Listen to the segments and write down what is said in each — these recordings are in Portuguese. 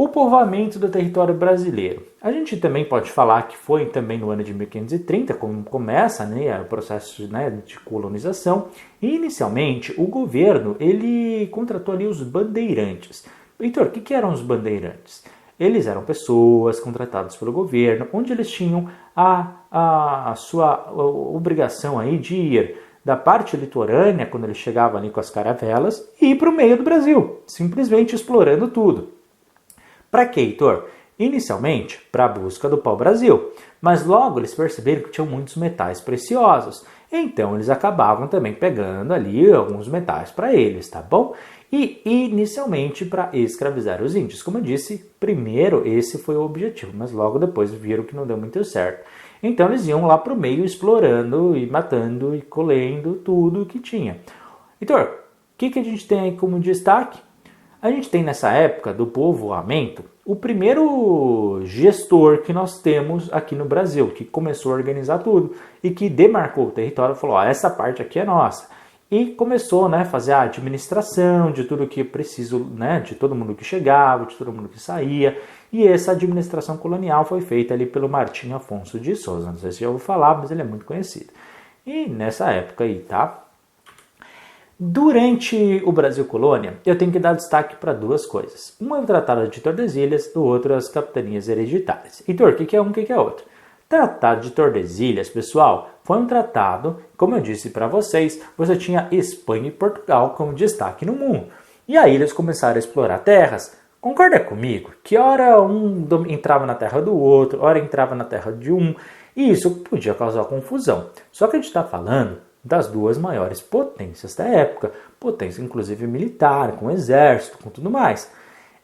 O povoamento do território brasileiro. A gente também pode falar que foi também no ano de 1530, como começa, né, o processo, né, de colonização. E inicialmente o governo ele contratou ali os bandeirantes. Heitor, o que eram os bandeirantes? Eles eram pessoas contratadas pelo governo, onde eles tinham a sua obrigação aí de ir da parte litorânea, quando eles chegavam ali com as caravelas, e ir para o meio do Brasil, simplesmente explorando tudo. Para quê, Heitor? Inicialmente, para a busca do pau-brasil, mas logo eles perceberam que tinham muitos metais preciosos, então eles acabavam também pegando ali alguns metais para eles, tá bom? E inicialmente para escravizar os índios. Como eu disse, primeiro esse foi o objetivo, mas logo depois viram que não deu muito certo. Então eles iam lá para o meio explorando e matando e colhendo tudo que tinha. Heitor, o que a gente tem aí como destaque? A gente tem nessa época do povoamento o primeiro gestor que nós temos aqui no Brasil, que começou a organizar tudo e que demarcou o território e falou, ó, essa parte aqui é nossa. E começou, né, a fazer a administração de tudo que é preciso, né, de todo mundo que chegava, de todo mundo que saía. E essa administração colonial foi feita ali pelo Martim Afonso de Souza. Não sei se já ouviu falar, mas ele é muito conhecido. E nessa época aí, tá? Durante o Brasil Colônia, eu tenho que dar destaque para duas coisas. Uma é o Tratado de Tordesilhas, o outro as capitanias hereditárias. Heitor, o que é um, o que é outro? Tratado de Tordesilhas, pessoal, foi um tratado, como eu disse para vocês, você tinha Espanha e Portugal como destaque no mundo. E aí eles começaram a explorar terras. Concorda comigo que ora um entrava na terra do outro, ora entrava na terra de um, e isso podia causar confusão. Só que a gente está falando das duas maiores potências da época, potência inclusive militar, com exército, com tudo mais.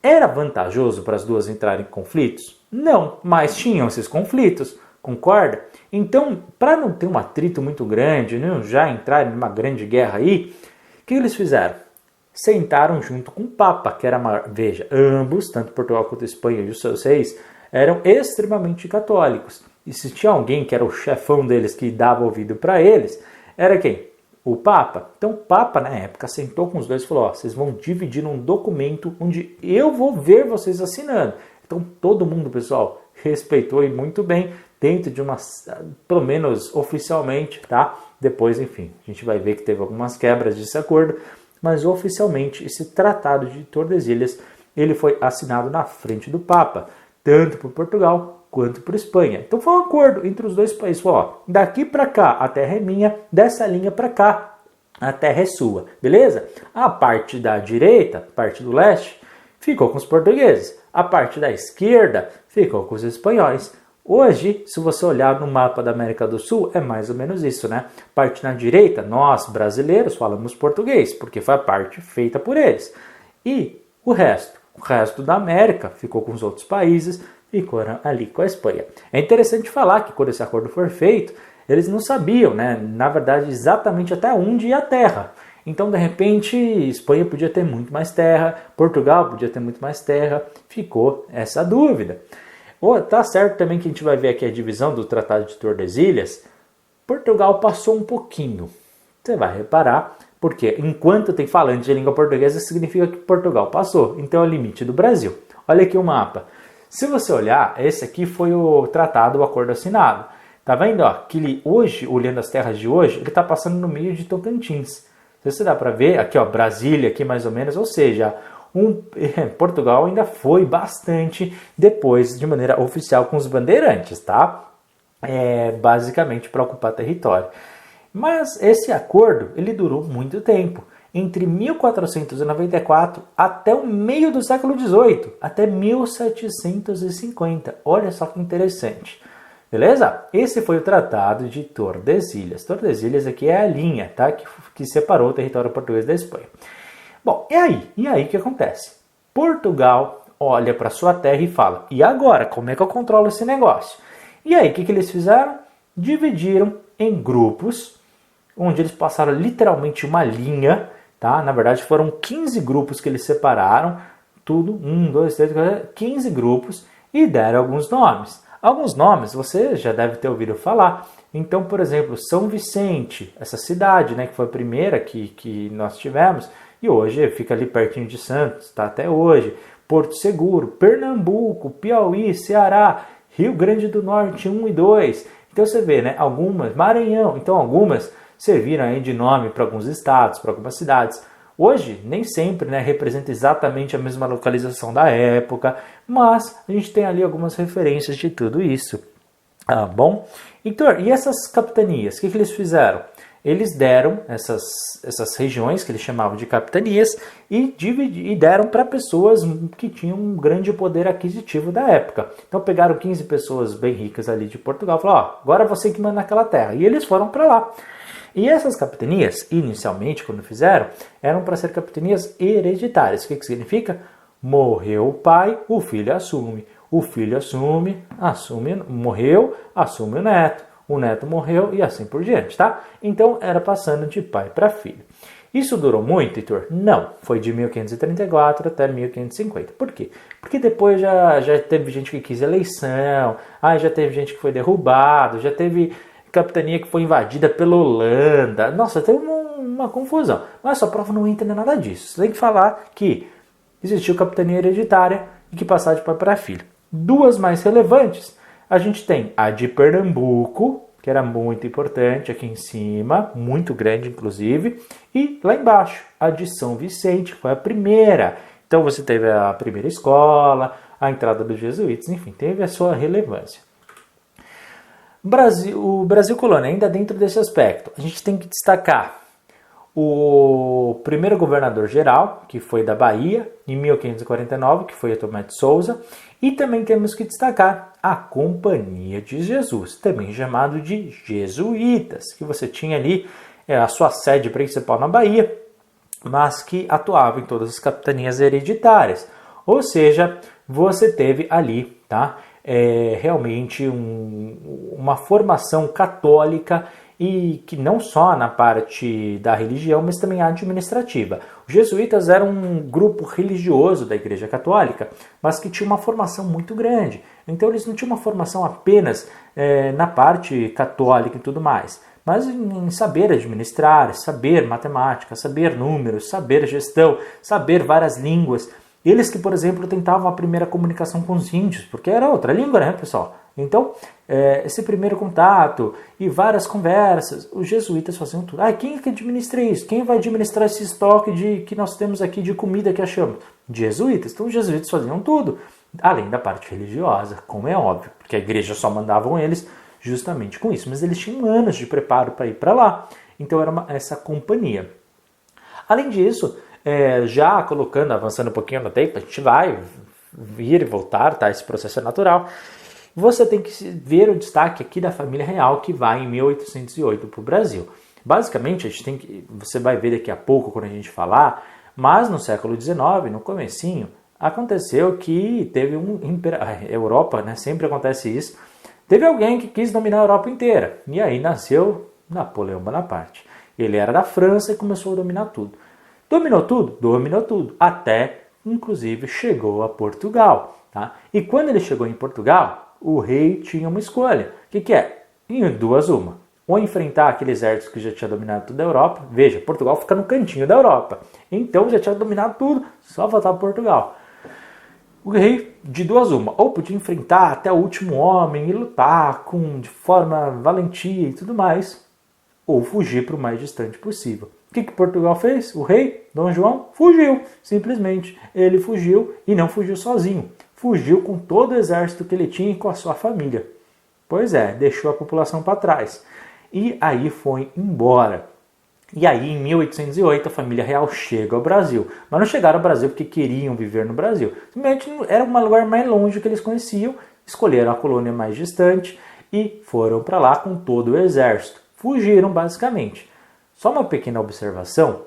Era vantajoso para as duas entrarem em conflitos? Não, mas tinham esses conflitos, concorda? Então, para não ter um atrito muito grande, não já entrar em uma grande guerra aí, o que eles fizeram? Sentaram junto com o Papa, que era maior. Veja, ambos, tanto Portugal quanto Espanha e os seus reis, eram extremamente católicos. E se tinha alguém que era o chefão deles que dava ouvido para eles, era quem? O Papa. Então o Papa, na época, sentou com os dois e falou, ó, vocês vão dividir um documento onde eu vou ver vocês assinando. Então todo mundo, pessoal, respeitou e muito bem, dentro de uma, pelo menos oficialmente, tá? Depois, enfim, a gente vai ver que teve algumas quebras desse acordo, mas oficialmente esse Tratado de Tordesilhas, ele foi assinado na frente do Papa, tanto por Portugal quanto por Espanha. Então foi um acordo entre os dois países. Falou, ó, daqui para cá a terra é minha, dessa linha para cá a terra é sua, beleza? A parte da direita, a parte do leste, ficou com os portugueses. A parte da esquerda ficou com os espanhóis. Hoje, se você olhar no mapa da América do Sul, é mais ou menos isso, né? Parte na direita, nós brasileiros falamos português, porque foi a parte feita por eles. E o resto da América ficou com os outros países, ficou ali com a Espanha. É interessante falar que quando esse acordo for feito, eles não sabiam, né? Na verdade, exatamente até onde ia a terra. Então, de repente, Espanha podia ter muito mais terra, Portugal podia ter muito mais terra, ficou essa dúvida. Tá certo também que a gente vai ver aqui a divisão do Tratado de Tordesilhas. Portugal passou um pouquinho. Você vai reparar, porque enquanto tem falantes de língua portuguesa, significa que Portugal passou. Então é o limite do Brasil. Olha aqui o mapa. Se você olhar, esse aqui foi o tratado, o acordo assinado. Tá vendo? Ó, que ele hoje, olhando as terras de hoje, ele está passando no meio de Tocantins. Se você dá para ver, aqui ó, Brasília, aqui mais ou menos, ou seja, Portugal ainda foi bastante depois, de maneira oficial, com os bandeirantes, tá? Basicamente para ocupar território. Mas esse acordo, ele durou muito tempo. Entre 1494 até o meio do século XVIII, até 1750. Olha só que interessante. Beleza? Esse foi o Tratado de Tordesilhas. Tordesilhas aqui é a linha, tá? que separou o território português da Espanha. Bom, e aí o que acontece? Portugal olha para sua terra e fala, e agora, como é que eu controlo esse negócio? E aí, o que eles fizeram? Dividiram em grupos, onde eles passaram literalmente uma linha, tá? Na verdade, foram 15 grupos que eles separaram, tudo, 1, 2, 3, 4, 15 grupos, e deram alguns nomes. Alguns nomes você já deve ter ouvido falar. Então, por exemplo, São Vicente, essa cidade, né, que foi a primeira que nós tivemos, e hoje fica ali pertinho de Santos, tá até hoje. Porto Seguro, Pernambuco, Piauí, Ceará, Rio Grande do Norte 1 e 2. Então você vê, né, algumas, Maranhão, então algumas serviram aí de nome para alguns estados, para algumas cidades. Hoje, nem sempre, né, representa exatamente a mesma localização da época, mas a gente tem ali algumas referências de tudo isso. Ah, bom? Então, e essas capitanias, o que eles fizeram? Eles deram essas regiões, que eles chamavam de capitanias, e deram para pessoas que tinham um grande poder aquisitivo da época. Então pegaram 15 pessoas bem ricas ali de Portugal e falaram, agora você que manda naquela terra. E eles foram para lá. E essas capitanias, inicialmente, quando fizeram, eram para ser capitanias hereditárias. O que significa? Morreu o pai, o filho assume. O filho morreu, assume o neto morreu e assim por diante, tá? Então era passando de pai para filho. Isso durou muito, Heitor? Não, foi de 1534 até 1550. Por quê? Porque depois já teve gente que quis eleição, já teve gente que foi derrubado, já teve capitania que foi invadida pela Holanda. Nossa, teve uma confusão. Mas essa prova não entra em nada disso. Você tem que falar que existiu capitania hereditária e que passava de pai para filho. Duas mais relevantes, a gente tem a de Pernambuco, que era muito importante aqui em cima, muito grande inclusive, e lá embaixo, a de São Vicente, que foi a primeira. Então você teve a primeira escola, a entrada dos jesuítas, enfim, teve a sua relevância. O Brasil colônia, ainda dentro desse aspecto, a gente tem que destacar o primeiro governador-geral, que foi da Bahia, em 1549, que foi Tomé de Souza, e também temos que destacar a Companhia de Jesus, também chamado de jesuítas, que você tinha ali a sua sede principal na Bahia, mas que atuava em todas as capitanias hereditárias. Ou seja, você teve ali, tá? Realmente uma formação católica e que não só na parte da religião, mas também administrativa. Os jesuítas eram um grupo religioso da Igreja Católica, mas que tinha uma formação muito grande. Então eles não tinham uma formação apenas na parte católica e tudo mais, mas em saber administrar, saber matemática, saber números, saber gestão, saber várias línguas. Eles que, por exemplo, tentavam a primeira comunicação com os índios, porque era outra língua, né, pessoal? Então, esse primeiro contato e várias conversas, os jesuítas faziam tudo. Quem é que administra isso? Quem vai administrar esse estoque que nós temos aqui de comida que achamos? Jesuítas. Então, os jesuítas faziam tudo, além da parte religiosa, como é óbvio, porque a igreja só mandavam eles justamente com isso. Mas eles tinham anos de preparo para ir para lá. Então, era essa companhia. Além disso, já colocando, avançando um pouquinho no tempo, a gente vai vir e voltar, tá? Esse processo é natural. Você tem que ver o destaque aqui da família real que vai em 1808 para o Brasil. Basicamente, você vai ver daqui a pouco quando a gente falar, mas no século XIX, no comecinho, aconteceu que teve Europa, né? Sempre acontece isso. Teve alguém que quis dominar a Europa inteira. E aí nasceu Napoleão Bonaparte. Ele era da França e começou a dominar tudo. Dominou tudo? Dominou tudo. Até, inclusive, chegou a Portugal. Tá? E quando ele chegou em Portugal, o rei tinha uma escolha. O que é? Em duas uma. Ou enfrentar aquele exército que já tinha dominado toda a Europa. Veja, Portugal fica no cantinho da Europa. Então já tinha dominado tudo, só faltava Portugal. O rei, de duas uma, ou podia enfrentar até o último homem e lutar de forma valentia e tudo mais, ou fugir para o mais distante possível. O que Portugal fez? O rei, Dom João, fugiu. Simplesmente, ele fugiu e não fugiu sozinho. Fugiu com todo o exército que ele tinha e com a sua família. Pois é, deixou a população para trás. E aí foi embora. E aí, em 1808, a família real chega ao Brasil. Mas não chegaram ao Brasil porque queriam viver no Brasil. Simplesmente era um lugar mais longe que eles conheciam, escolheram a colônia mais distante e foram para lá com todo o exército. Fugiram, basicamente. Só uma pequena observação,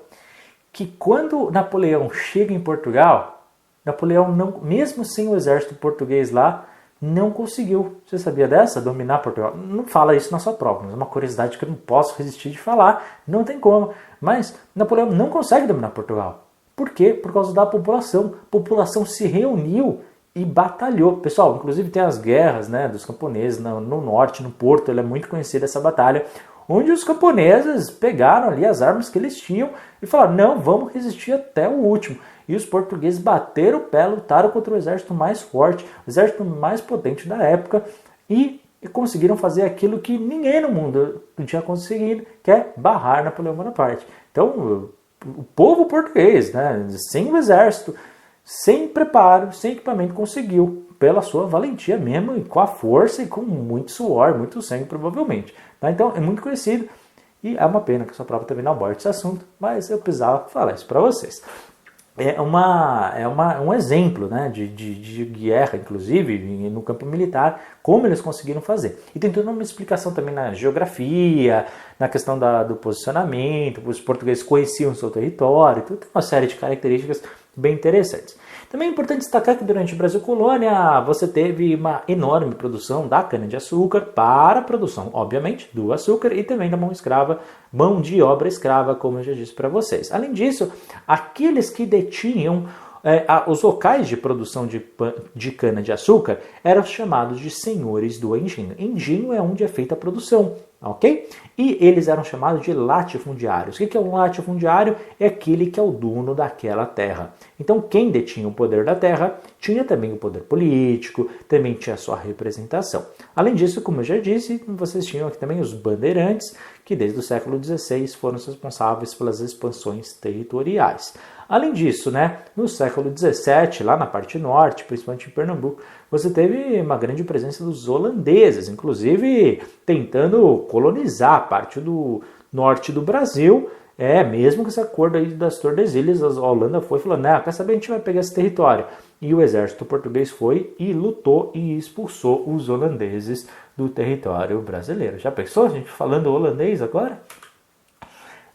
que quando Napoleão chega em Portugal, Napoleão, não, mesmo sem o exército português lá, não conseguiu. Você sabia dessa? Dominar Portugal. Não fala isso na sua prova, mas é uma curiosidade que eu não posso resistir de falar. Não tem como. Mas Napoleão não consegue dominar Portugal. Por quê? Por causa da população. A população se reuniu e batalhou. Pessoal, inclusive tem as guerras, né, dos camponeses no norte, no Porto. Ela é muito conhecida essa batalha, onde os camponeses pegaram ali as armas que eles tinham e falaram, não, vamos resistir até o último. e os portugueses bateram o pé, lutaram contra o exército mais forte, o exército mais potente da época e conseguiram fazer aquilo que ninguém no mundo tinha conseguido, que é barrar Napoleão Bonaparte. Então, o povo português, né, sem o exército, sem preparo, sem equipamento, conseguiu, pela sua valentia mesmo, e com a força e com muito suor, muito sangue provavelmente. Tá? Então, é muito conhecido. E é uma pena que a sua prova também não aborde esse assunto, mas eu precisava falar isso para vocês. É um exemplo, né, de guerra, inclusive, no campo militar, como eles conseguiram fazer. E tem toda uma explicação também na geografia, na questão do posicionamento, os portugueses conheciam o seu território, então tem uma série de características bem interessantes. Também é importante destacar que durante o Brasil Colônia você teve uma enorme produção da cana-de-açúcar para a produção, obviamente, do açúcar e também da mão de obra escrava, como eu já disse para vocês. Além disso, aqueles que detinham os locais de produção de cana-de-açúcar eram chamados de senhores do engenho. Engenho é onde é feita a produção, ok? E eles eram chamados de latifundiários. O que é um latifundiário? É aquele que é o dono daquela terra. Então, quem detinha o poder da terra tinha também o poder político, também tinha a sua representação. Além disso, como eu já disse, vocês tinham aqui também os bandeirantes, que desde o século XVI foram responsáveis pelas expansões territoriais. Além disso, né, no século XVII, lá na parte norte, principalmente em Pernambuco, você teve uma grande presença dos holandeses, inclusive tentando colonizar a parte do norte do Brasil, mesmo com esse acordo aí das Tordesilhas, a Holanda foi falando, não, quer saber, a gente vai pegar esse território. E o exército português foi e lutou e expulsou os holandeses do território brasileiro. Já pensou a gente falando holandês agora?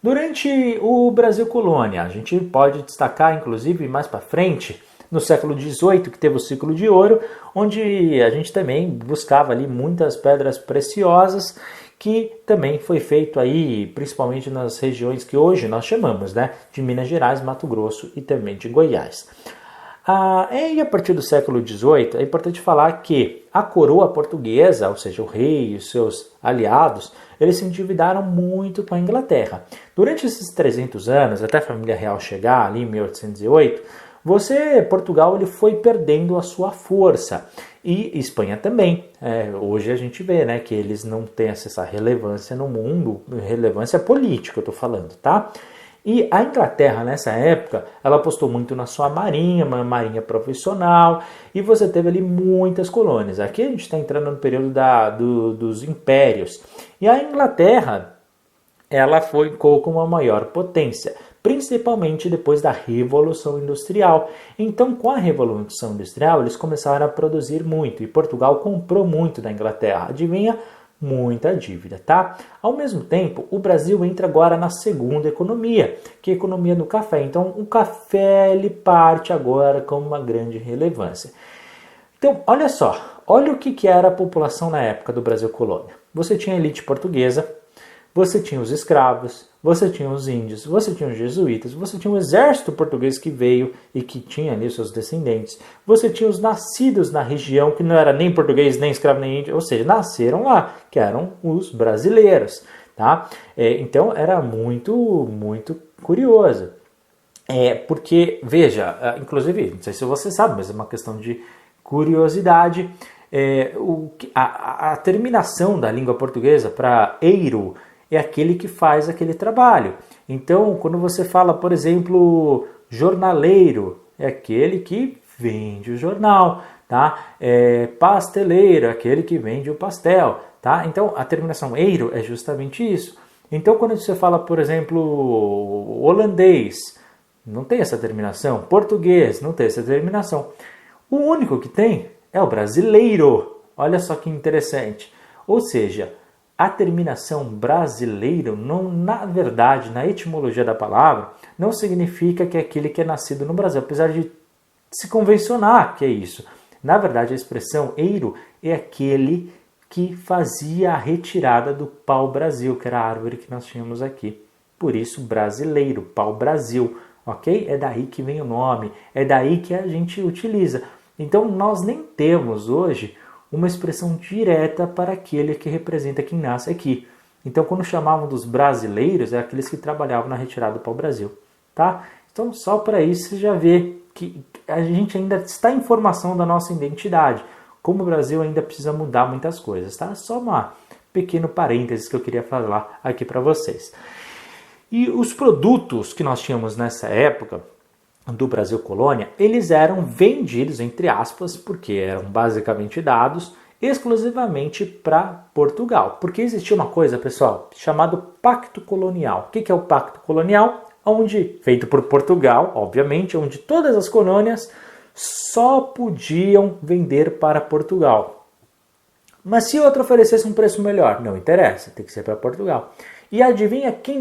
Durante o Brasil Colônia, a gente pode destacar, inclusive, mais para frente, no século XVIII, que teve o ciclo de ouro, onde a gente também buscava ali muitas pedras preciosas, que também foi feito aí, principalmente nas regiões que hoje nós chamamos, né, de Minas Gerais, Mato Grosso e também de Goiás. E a partir do século XVIII, é importante falar que a coroa portuguesa, ou seja, o rei e os seus aliados, eles se endividaram muito com a Inglaterra. Durante esses 300 anos, até a família real chegar ali em 1808, Portugal ele foi perdendo a sua força. E Espanha também. Hoje a gente vê, né, que eles não têm essa relevância no mundo, relevância política, eu estou falando, tá? E a Inglaterra, nessa época, ela apostou muito na sua marinha, uma marinha profissional, e você teve ali muitas colônias. Aqui a gente está entrando no período dos impérios. E a Inglaterra, ela ficou com uma maior potência, principalmente depois da Revolução Industrial. Então, com a Revolução Industrial, eles começaram a produzir muito, e Portugal comprou muito da Inglaterra. Adivinha? Muita dívida, tá? Ao mesmo tempo, o Brasil entra agora na segunda economia, que é a economia do café. Então, o café ele parte agora com uma grande relevância. Então, olha só, olha o que era a população na época do Brasil Colônia. Você tinha a elite portuguesa, você tinha os escravos, você tinha os índios, você tinha os jesuítas, você tinha o exército português que veio e que tinha ali os seus descendentes, você tinha os nascidos na região, que não era nem português, nem escravo, nem índio, ou seja, nasceram lá, que eram os brasileiros, tá? Então era muito, muito curioso. Porque, veja, inclusive, não sei se você sabe, mas é uma questão de curiosidade, a terminação da língua portuguesa para eiro é aquele que faz aquele trabalho. Então, quando você fala, por exemplo, jornaleiro, é aquele que vende o jornal, tá? Pasteleiro, é aquele que vende o pastel, tá? Então, a terminação eiro é justamente isso. Então, quando você fala, por exemplo, holandês, não tem essa terminação. Português, não tem essa terminação. O único que tem é o brasileiro. Olha só que interessante. Ou seja, a terminação brasileiro, não, na verdade, na etimologia da palavra, não significa que é aquele que é nascido no Brasil, apesar de se convencionar que é isso. Na verdade, a expressão eiro é aquele que fazia a retirada do pau-brasil, que era a árvore que nós tínhamos aqui. Por isso, brasileiro, pau-brasil, ok? É daí que vem o nome, é daí que a gente utiliza. Então, nós nem temos hoje uma expressão direta para aquele que representa quem nasce aqui. Então, quando chamavam dos brasileiros, é aqueles que trabalhavam na retirada do pau-brasil, tá? Então, só para isso você já vê que a gente ainda está em formação da nossa identidade. Como o Brasil ainda precisa mudar muitas coisas, tá? Só uma pequeno parênteses que eu queria falar aqui para vocês. E os produtos que nós tínhamos nessa época do Brasil Colônia, eles eram vendidos, entre aspas, porque eram basicamente dados exclusivamente para Portugal. Porque existia uma coisa, pessoal, chamado Pacto Colonial. O que é o Pacto Colonial? Feito por Portugal, obviamente, onde todas as colônias só podiam vender para Portugal. Mas se outro oferecesse um preço melhor, não interessa, tem que ser para Portugal. E adivinha quem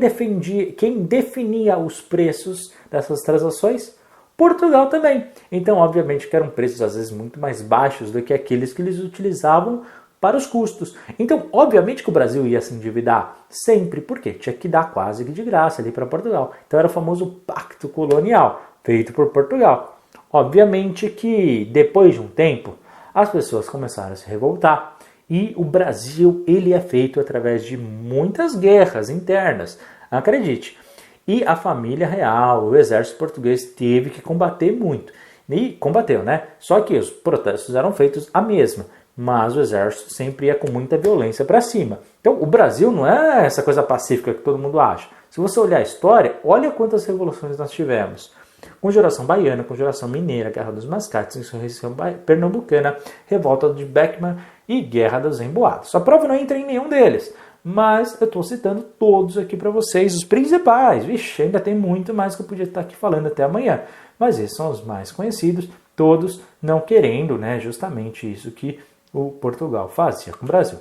definia os preços dessas transações? Portugal também. Então, obviamente, que eram preços às vezes muito mais baixos do que aqueles que eles utilizavam para os custos. Então, obviamente que o Brasil ia se endividar sempre, porque tinha que dar quase que de graça ali para Portugal. Então, era o famoso Pacto Colonial, feito por Portugal. Obviamente que depois de um tempo, as pessoas começaram a se revoltar e o Brasil ele é feito através de muitas guerras internas, acredite. E a família real, o exército português teve que combater muito. E combateu, né? Só que os protestos eram feitos a mesma, mas o exército sempre ia com muita violência para cima. Então o Brasil não é essa coisa pacífica que todo mundo acha. Se você olhar a história, olha quantas revoluções nós tivemos. Conjuração Baiana, Conjuração Mineira, Guerra dos Mascates, Insurreição Pernambucana, Revolta de Beckman e Guerra dos Emboados. A prova não entra em nenhum deles, mas eu estou citando todos aqui para vocês, os principais. Vixe, ainda tem muito mais que eu podia estar aqui falando até amanhã, mas esses são os mais conhecidos, todos não querendo, né, justamente isso que o Portugal fazia com o Brasil.